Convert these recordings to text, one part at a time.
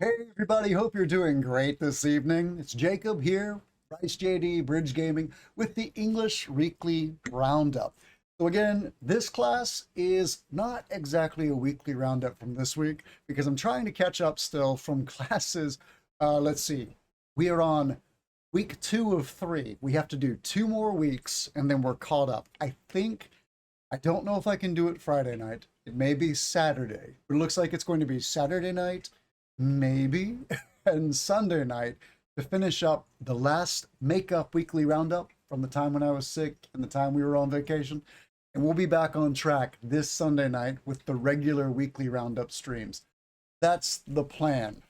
Hey everybody, hope you're doing great this evening. It's Jacob here, Bryce JD Bridge Gaming with the English Weekly Roundup. So again, this class is not exactly a weekly roundup from this week because I'm trying to catch up still from classes. Let's see, we are on week 2 of 3. We have to do 2 more weeks and then we're caught up. I don't know if I can do it Friday night. It may be Saturday, but it looks like it's going to be Saturday night maybe, and Sunday night to finish up the last makeup weekly roundup from the time when I was sick and the time we were on vacation. And we'll be back on track this Sunday night with the regular weekly roundup streams. That's the plan.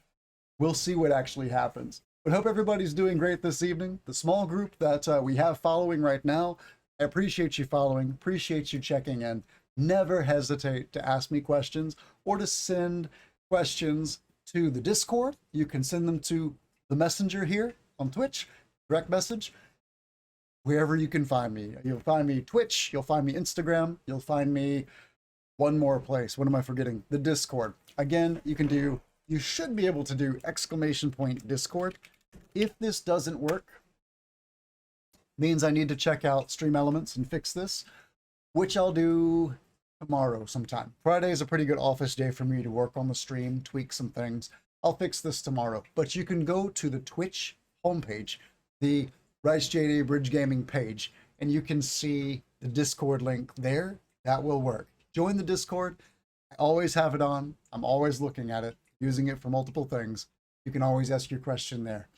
We'll see what actually happens. But hope everybody's doing great this evening. The small group that we have following right now, I appreciate you following, appreciate you checking in. Never hesitate to ask me questions or to send questions to the Discord. You can send them to the messenger here on Twitch, direct message, wherever you can find me. You'll find me Twitch, you'll find me Instagram, you'll find me one more place. What am I forgetting? The Discord. Again, you should be able to do ! Discord. If this doesn't work, means I need to check out Stream Elements and fix this, which I'll do tomorrow sometime. Friday is a pretty good office day for me to work on the stream, tweak some things. I'll fix this tomorrow. But you can go to the Twitch homepage, the Rice JD Bridge Gaming page, and you can see the Discord link there. That will work. Join the Discord. I always have it on. I'm always looking at it, using it for multiple things. You can always ask your question there.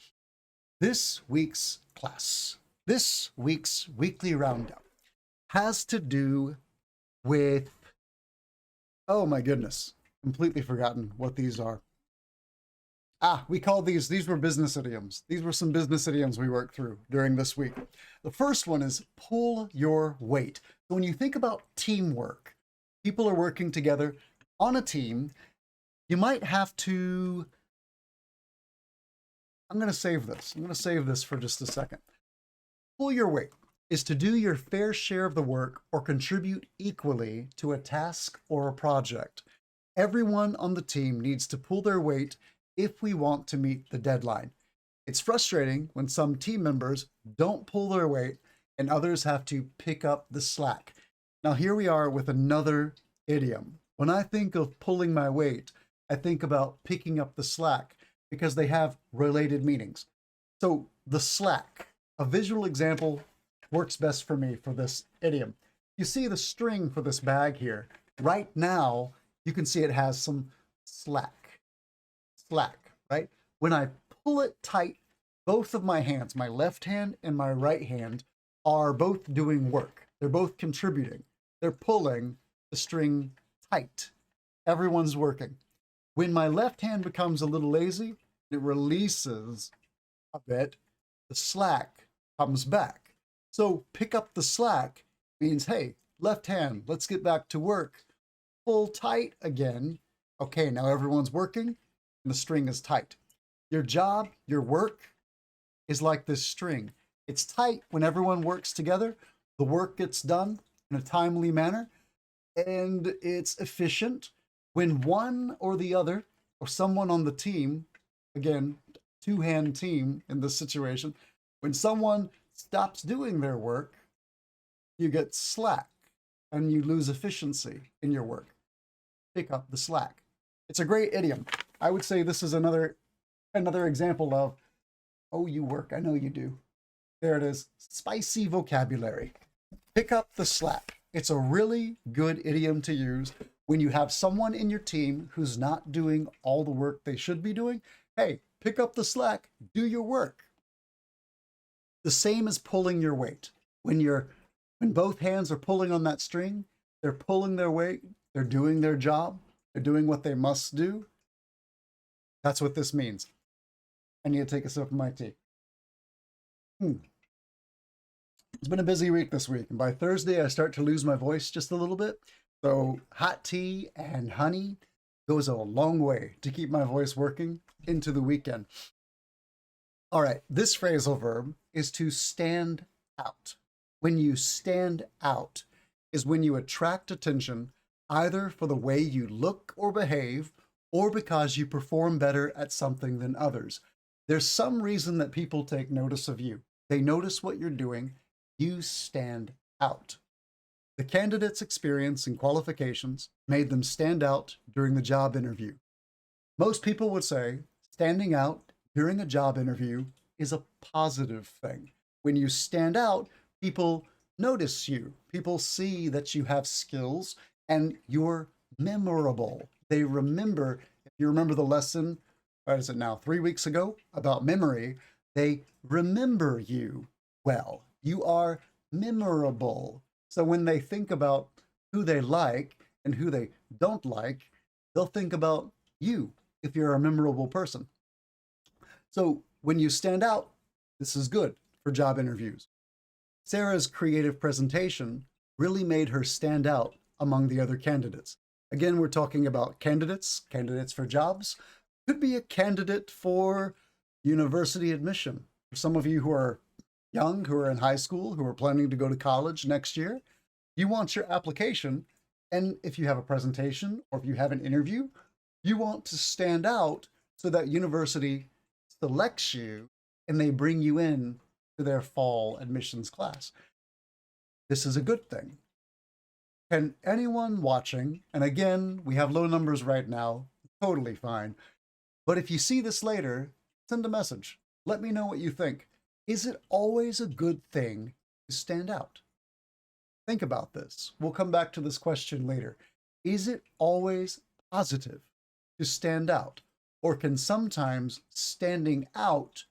This week's class, this week's weekly roundup has to do with, oh my goodness, completely forgotten what these are. We call these were business idioms. These were some business idioms we worked through during this week. The first one is pull your weight. So when you think about teamwork, people are working together on a team, you might have to, I'm going to save this for just a second. Pull your weight is to do your fair share of the work or contribute equally to a task or a project. Everyone on the team needs to pull their weight if we want to meet the deadline. It's frustrating when some team members don't pull their weight and others have to pick up the slack. Now here we are with another idiom. When I think of pulling my weight, I think about picking up the slack because they have related meanings. So the slack, a visual example, works best for me for this idiom. You see the string for this bag here. Right now, you can see it has some slack, right? When I pull it tight, both of my hands, my left hand and my right hand, are both doing work. They're both contributing. They're pulling the string tight. Everyone's working. When my left hand becomes a little lazy, it releases a bit, the slack comes back. So pick up the slack means, hey, left hand, let's get back to work. Pull tight again. Okay, now everyone's working and the string is tight. Your job, your work is like this string. It's tight when everyone works together. The work gets done in a timely manner and it's efficient. When one or the other or someone on the team, again, two-hand team in this situation, when someone stops doing their work, you get slack and you lose efficiency in your work. Pick up the slack. It's a great idiom. I would say this is another example of, oh, you work, I know you do. There it is, spicy vocabulary. Pick up the slack. It's a really good idiom to use when you have someone in your team who's not doing all the work they should be doing. Hey, pick up the slack, do your work. The same as pulling your weight. When both hands are pulling on that string, they're pulling their weight, they're doing their job, they're doing what they must do. That's what this means. I need to take a sip of my tea. It's been a busy week this week, and by Thursday I start to lose my voice just a little bit. So hot tea and honey goes a long way to keep my voice working into the weekend. All right, this phrasal verb is to stand out. When you stand out is when you attract attention either for the way you look or behave or because you perform better at something than others. There's some reason that people take notice of you. They notice what you're doing. You stand out. The candidate's experience and qualifications made them stand out during the job interview. Most people would say standing out during a job interview is a positive thing. When you stand out, people notice you. People see that you have skills and you're memorable. They remember, if you remember the lesson, what is it now, 3 weeks ago, about memory, they remember you well. You are memorable. So when they think about who they like and who they don't like, they'll think about you if you're a memorable person. So when you stand out, this is good for job interviews. Sarah's creative presentation really made her stand out among the other candidates. Again, we're talking about candidates for jobs. Could be a candidate for university admission. For some of you who are young, who are in high school, who are planning to go to college next year, you want your application, and if you have a presentation or if you have an interview, you want to stand out so that university selects you and they bring you in to their fall admissions class. This is a good thing. Can anyone watching, and again, we have low numbers right now, totally fine, but if you see this later, send a message. Let me know what you think. Is it always a good thing to stand out? Think about this. We'll come back to this question later. Is it always positive to stand out? Or can sometimes standing out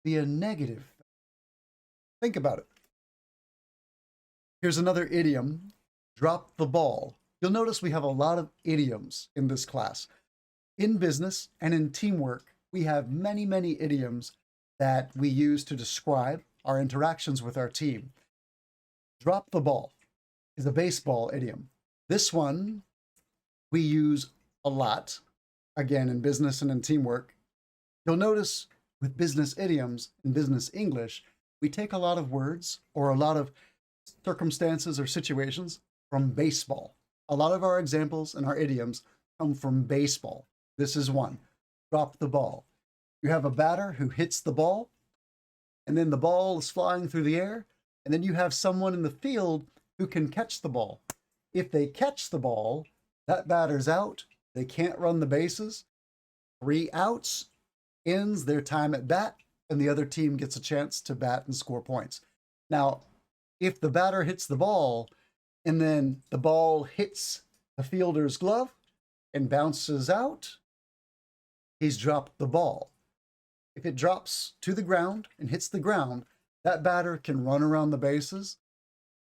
be a negative thing? Think about it. Here's another idiom, drop the ball. You'll notice we have a lot of idioms in this class. In business and in teamwork, we have many, many idioms that we use to describe our interactions with our team. Drop the ball is a baseball idiom. This one we use a lot, again, in business and in teamwork. You'll notice with business idioms in business English, we take a lot of words or a lot of circumstances or situations from baseball. A lot of our examples and our idioms come from baseball. This is one, drop the ball. You have a batter who hits the ball, and then the ball is flying through the air, and then you have someone in the field who can catch the ball. If they catch the ball, that batter's out. They can't run the bases. 3 outs ends their time at bat, and the other team gets a chance to bat and score points. Now, if the batter hits the ball, and then the ball hits the fielder's glove and bounces out, he's dropped the ball. If it drops to the ground and hits the ground, that batter can run around the bases,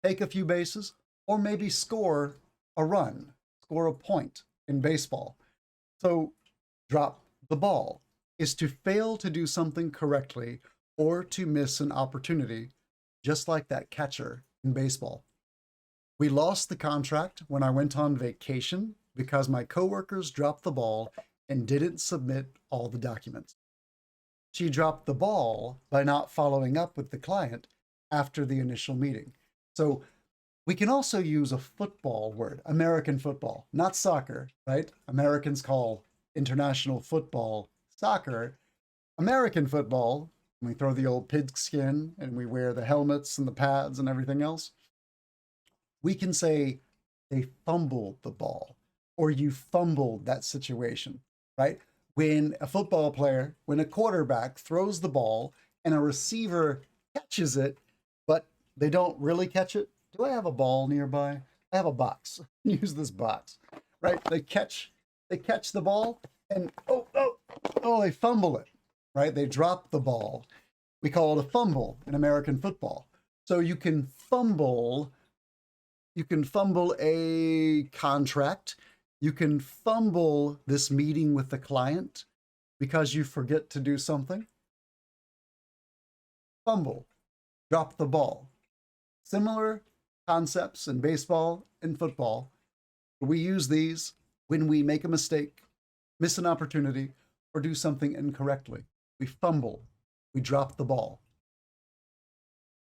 take a few bases, or maybe score a run, score a point in baseball. So drop the ball is to fail to do something correctly or to miss an opportunity, just like that catcher in baseball. We lost the contract when I went on vacation because my coworkers dropped the ball and didn't submit all the documents. She dropped the ball by not following up with the client after the initial meeting. So we can also use a football word, American football, not soccer, right? Americans call international football soccer. American football, we throw the old pigskin and we wear the helmets and the pads and everything else. We can say they fumbled the ball or you fumbled that situation, right? When a football player, when a quarterback throws the ball and a receiver catches it, but they don't really catch it. Do I have a ball nearby? I have a box. Use this box, right? They catch the ball and they fumble it, right? They drop the ball. We call it a fumble in American football. So you can fumble a contract. You can fumble this meeting with the client because you forget to do something. Fumble, drop the ball. Similar concepts in baseball and football. We use these when we make a mistake, miss an opportunity, or do something incorrectly. We fumble, we drop the ball.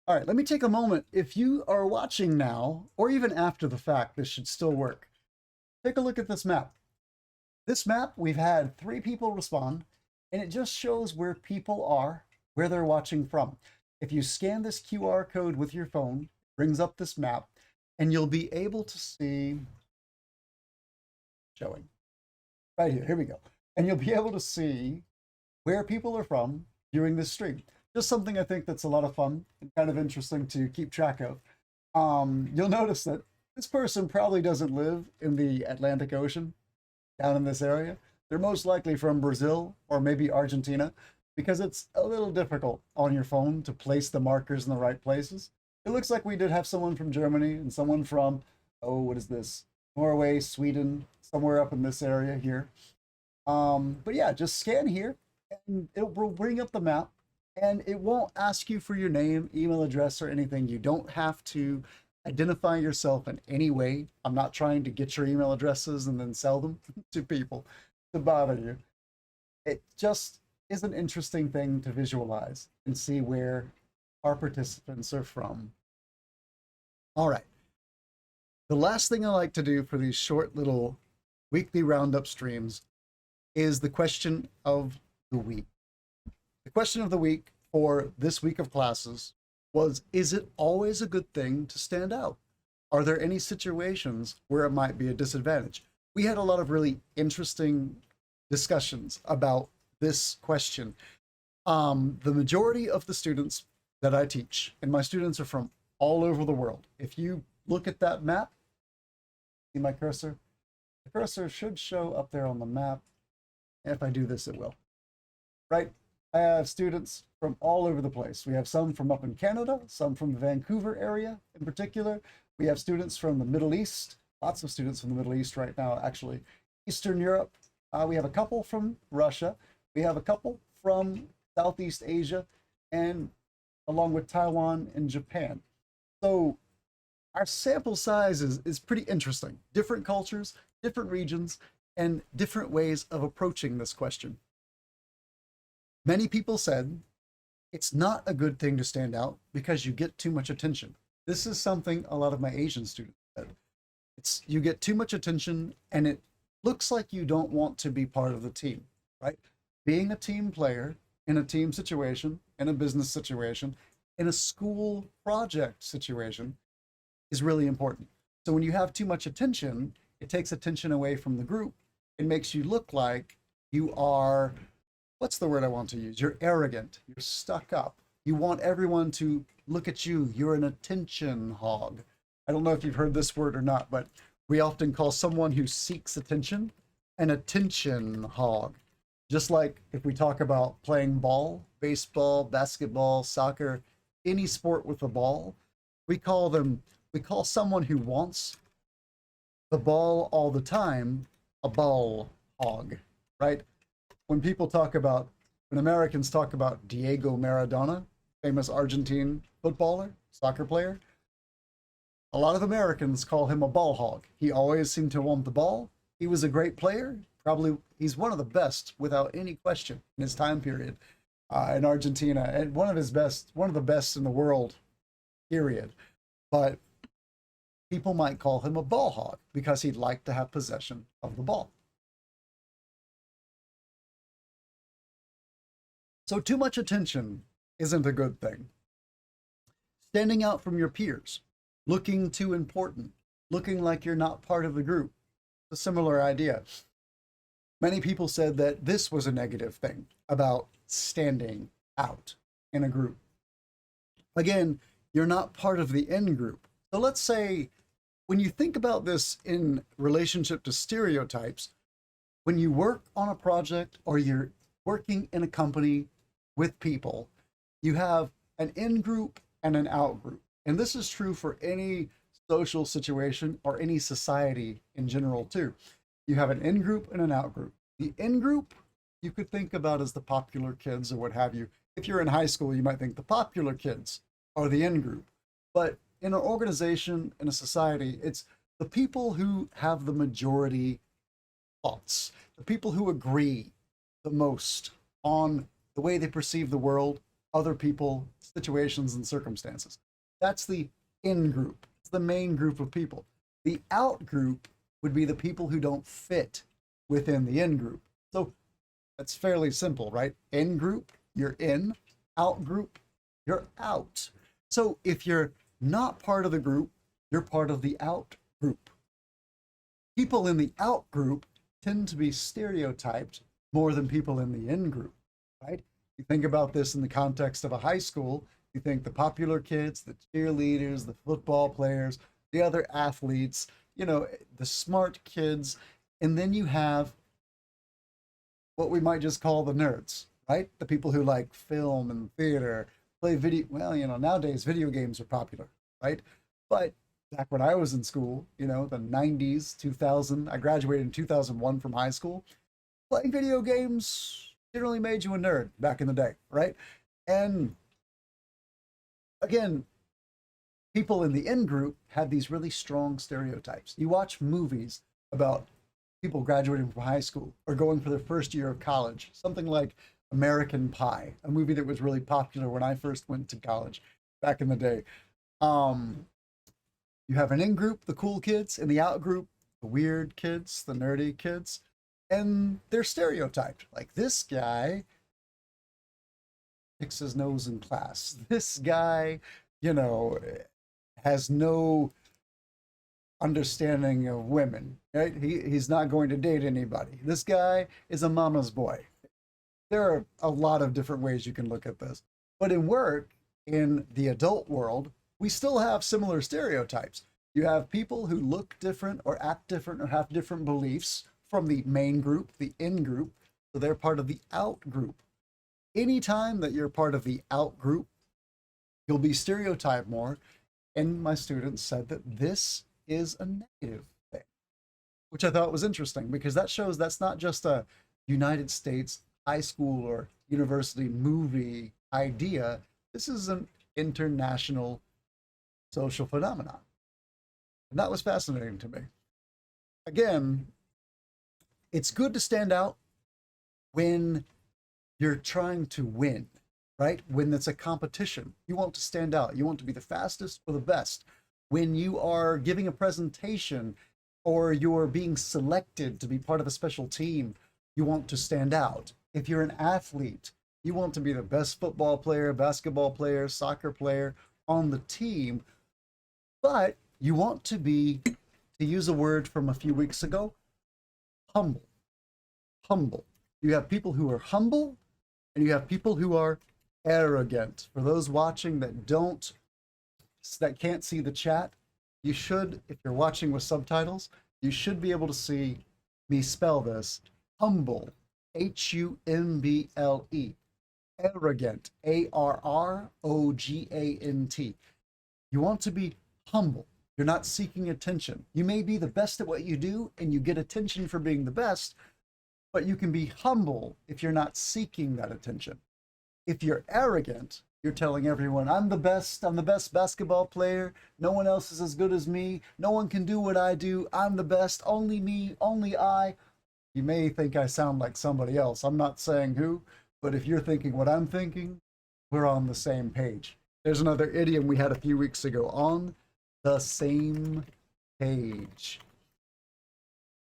All right, let me take a moment. If you are watching now, or even after the fact, this should still work. Take a look at this map. This map, we've had 3 people respond, and it just shows where people are, where they're watching from. If you scan this QR code with your phone, it brings up this map, and you'll be able to see, showing, right here, here we go. And you'll be able to see where people are from viewing this stream. Just something I think that's a lot of fun and kind of interesting to keep track of. You'll notice that this person probably doesn't live in the Atlantic Ocean down in this area. They're most likely from Brazil or maybe Argentina because it's a little difficult on your phone to place the markers in the right places. It looks like we did have someone from Germany and someone from, oh, what is this? Norway, Sweden, somewhere up in this area here. But yeah, just scan here and it will bring up the map and it won't ask you for your name, email address, or anything. You don't have to identify yourself in any way. I'm not trying to get your email addresses and then sell them to people to bother you. It just is an interesting thing to visualize and see where our participants are from. All right. The last thing I like to do for these short little weekly roundup streams is the question of the week. The question of the week for this week of classes was, is it always a good thing to stand out? Are there any situations where it might be a disadvantage? We had a lot of really interesting discussions about this question. The majority of the students that I teach, and my students are from all over the world. If you look at that map, see my cursor? The cursor should show up there on the map. And if I do this, it will. Right? I have students from all over the place. We have some from up in Canada, some from the Vancouver area in particular. We have students from the Middle East, lots of students from the Middle East right now, actually. Eastern Europe. We have a couple from Russia. We have a couple from Southeast Asia, and along with Taiwan and Japan. So our sample size is pretty interesting. Different cultures, different regions, and different ways of approaching this question. Many people said it's not a good thing to stand out because you get too much attention. This is something a lot of my Asian students said. It's you get too much attention and it looks like you don't want to be part of the team, right? Being a team player in a team situation, in a business situation, in a school project situation is really important. So when you have too much attention, it takes attention away from the group. It makes you look like you are, what's the word I want to use? You're arrogant, you're stuck up. You want everyone to look at you. You're an attention hog. I don't know if you've heard this word or not, but we often call someone who seeks attention an attention hog. Just like if we talk about playing ball, baseball, basketball, soccer, any sport with a ball, we call someone who wants the ball all the time a ball hog, right? When Americans talk about Diego Maradona, famous Argentine footballer, soccer player, a lot of Americans call him a ball hog. He always seemed to want the ball. He was a great player. Probably he's one of the best without any question in his time period in Argentina, and one of the best in the world, period. But people might call him a ball hog because he'd like to have possession of the ball. So too much attention isn't a good thing. Standing out from your peers, looking too important, looking like you're not part of the group, a similar idea. Many people said that this was a negative thing about standing out in a group. Again, you're not part of the in group. So let's say when you think about this in relationship to stereotypes, when you work on a project or you're working in a company with people, you have an in group and an out group. And this is true for any social situation or any society in general too. You have an in group and an out group. The in group you could think about as the popular kids or what have you. If you're in high school, you might think the popular kids are the in group. But in an organization, in a society, it's the people who have the majority thoughts, the people who agree the most on the way they perceive the world, other people, situations, and circumstances. That's the in group. It's the main group of people. The out group would be the people who don't fit within the in-group. So that's fairly simple, right? In-group, you're in. Out-group, you're out. So if you're not part of the group, you're part of the out-group. People in the out-group tend to be stereotyped more than people in the in-group, right? You think about this in the context of a high school, you think the popular kids, the cheerleaders, the football players, the other athletes, you know, the smart kids, and then you have what we might just call the nerds, right? The people who like film and theater, play video. Well, you know, nowadays video games are popular, right? But back when I was in school, you know, the 90s, 2000, I graduated in 2001 from high school. Playing video games generally made you a nerd back in the day, right? And again, people in the in group had these really strong stereotypes. You watch movies about people graduating from high school or going for their first year of college, something like American Pie, a movie that was really popular when I first went to college back in the day. You have an in group, the cool kids, and the out group, the weird kids, the nerdy kids, and they're stereotyped. Like, this guy picks his nose in class. This guy, you know, has no understanding of women, right? He's not going to date anybody. This guy is a mama's boy. There are a lot of different ways you can look at this. But in work, in the adult world, we still have similar stereotypes. You have people who look different or act different or have different beliefs from the main group, the in group, so they're part of the out group. Anytime that you're part of the out group, you'll be stereotyped more. And my students said that this is a negative thing, which I thought was interesting because that shows that's not just a United States high school or university movie idea. This is an international social phenomenon. And that was fascinating to me. Again, it's good to stand out when you're trying to win, right? When it's a competition, you want to stand out. You want to be the fastest or the best. When you are giving a presentation or you're being selected to be part of a special team, you want to stand out. If you're an athlete, you want to be the best football player, basketball player, soccer player on the team, but you want to be, to use a word from a few weeks ago, humble. Humble. You have people who are humble and you have people who are arrogant. For those watching that can't see the chat, you should, if you're watching with subtitles, you should be able to see me spell this. Humble, Humble. Arrogant, Arrogant. You want to be humble. You're not seeking attention. You may be the best at what you do and you get attention for being the best, but you can be humble if you're not seeking that attention. If you're arrogant, you're telling everyone, I'm the best basketball player. No one else is as good as me. No one can do what I do. I'm the best. Only me, only I. You may think I sound like somebody else. I'm not saying who, but if you're thinking what I'm thinking, we're on the same page. There's another idiom we had a few weeks ago, on the same page.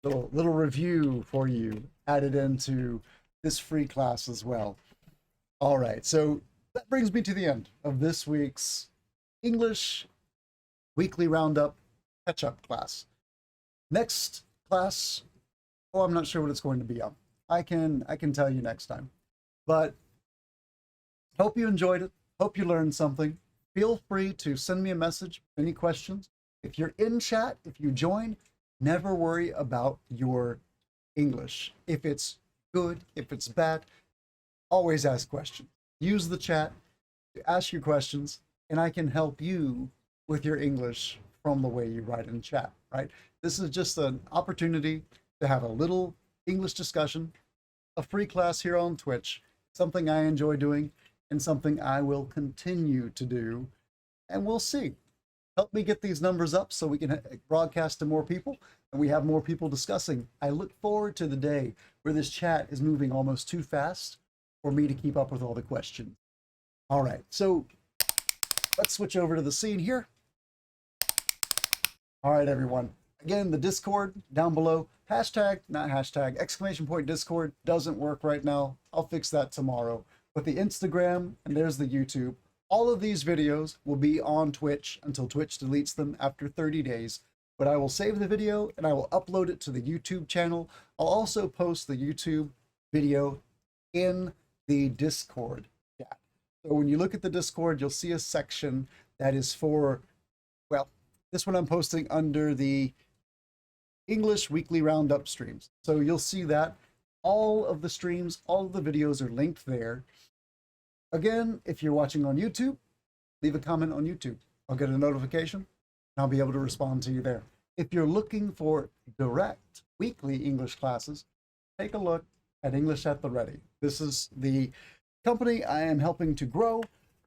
Little review for you added into this free class as well. All right, so that brings me to the end of this week's English Weekly Roundup catch-up class. Next class, I'm not sure what it's going to be on. I can tell you next time. But hope you enjoyed it. Hope you learned something. Feel free to send me a message, any questions. If you're in chat, if you join, never worry about your English. If it's good, if it's bad, always ask questions. Use the chat to ask your questions, and I can help you with your English from the way you write in chat, right? This is just an opportunity to have a little English discussion, a free class here on Twitch, something I enjoy doing and something I will continue to do, and we'll see. Help me get these numbers up so we can broadcast to more people and we have more people discussing. I look forward to the day where this chat is moving almost too fast for me to keep up with all the questions. All right, so let's switch over to the scene here. All right, everyone. Again, the Discord down below, hashtag, not hashtag, exclamation point Discord doesn't work right now. I'll fix that tomorrow. But the Instagram, and there's the YouTube. All of these videos will be on Twitch until Twitch deletes them after 30 days. But I will save the video and I will upload it to the YouTube channel. I'll also post the YouTube video in the Discord chat. So when you look at the Discord, you'll see a section that is for, well, this one I'm posting under the English Weekly Roundup streams. So you'll see that all of the streams, all of the videos are linked there. Again, if you're watching on YouTube, leave a comment on YouTube. I'll get a notification and I'll be able to respond to you there. If you're looking for direct weekly English classes, take a look at English at the Ready. This is the company I am helping to grow.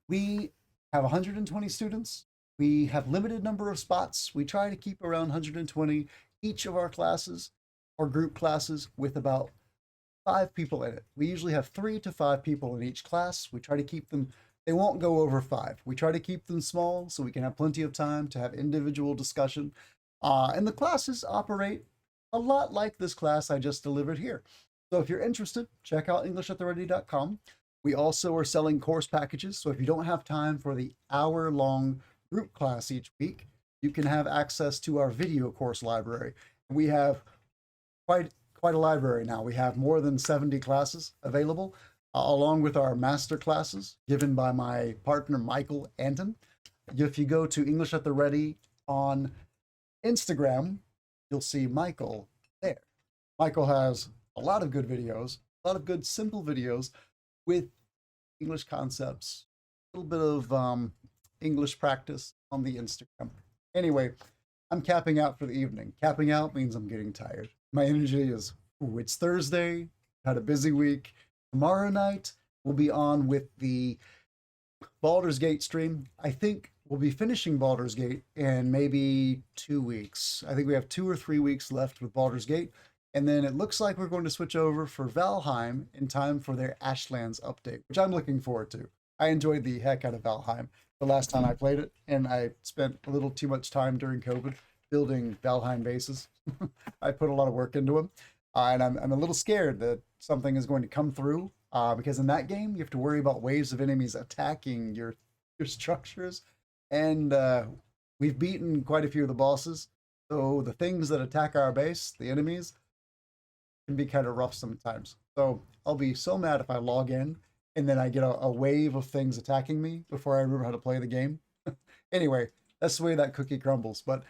We have 120 students. We have limited number of spots. We try to keep around 120 each of our classes or group classes with about 5 people in it. We usually have 3 to 5 people in each class. We try to keep them, they won't go over 5. We try to keep them small so we can have plenty of time to have individual discussion. And the classes operate a lot like this class I just delivered here. So if you're interested, check out englishattheready.com. We also are selling course packages. So if you don't have time for the hour-long group class each week, you can have access to our video course library. We have quite a library now. We have more than 70 classes available, along with our master classes given by my partner, Michael Anton. If you go to English at the Ready on Instagram, you'll see Michael there. Michael has a lot of good videos, a lot of good simple videos with English concepts, a little bit of English practice on the Instagram. Anyway, I'm capping out for the evening. Capping out means I'm getting tired. My energy is, it's Thursday, had a busy week. Tomorrow night, we'll be on with the Baldur's Gate stream. I think we'll be finishing Baldur's Gate in maybe 2 weeks. I think we have 2 or 3 weeks left with Baldur's Gate. And then it looks like we're going to switch over for Valheim in time for their Ashlands update, which I'm looking forward to. I enjoyed the heck out of Valheim the last time I played it, and I spent a little too much time during COVID building Valheim bases. I put a lot of work into them, and I'm a little scared that something is going to come through, because in that game, you have to worry about waves of enemies attacking your structures, and we've beaten quite a few of the bosses, so the things that attack our base, the enemies, can be kind of rough sometimes. So I'll be so mad if I log in and then I get a wave of things attacking me before I remember how to play the game. Anyway, that's the way that cookie crumbles. But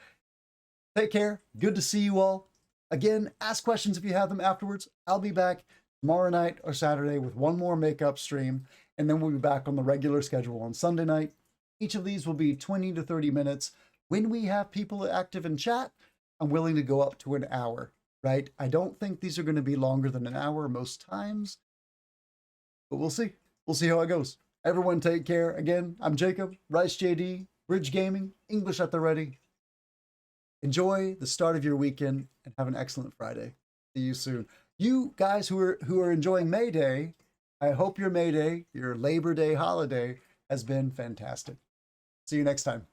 take care. Good to see you all. Again, ask questions if you have them afterwards. I'll be back tomorrow night or Saturday with one more makeup stream, and then we'll be back on the regular schedule on Sunday night. Each of these will be 20 to 30 minutes. When we have people active in chat, I'm willing to go up to an hour, right? I don't think these are going to be longer than an hour most times, but we'll see. We'll see how it goes. Everyone take care. Again, I'm Jacob, Rice JD, Bridge Gaming, English at the Ready. Enjoy the start of your weekend and have an excellent Friday. See you soon. You guys who are enjoying May Day, I hope your May Day, your Labor Day holiday, has been fantastic. See you next time.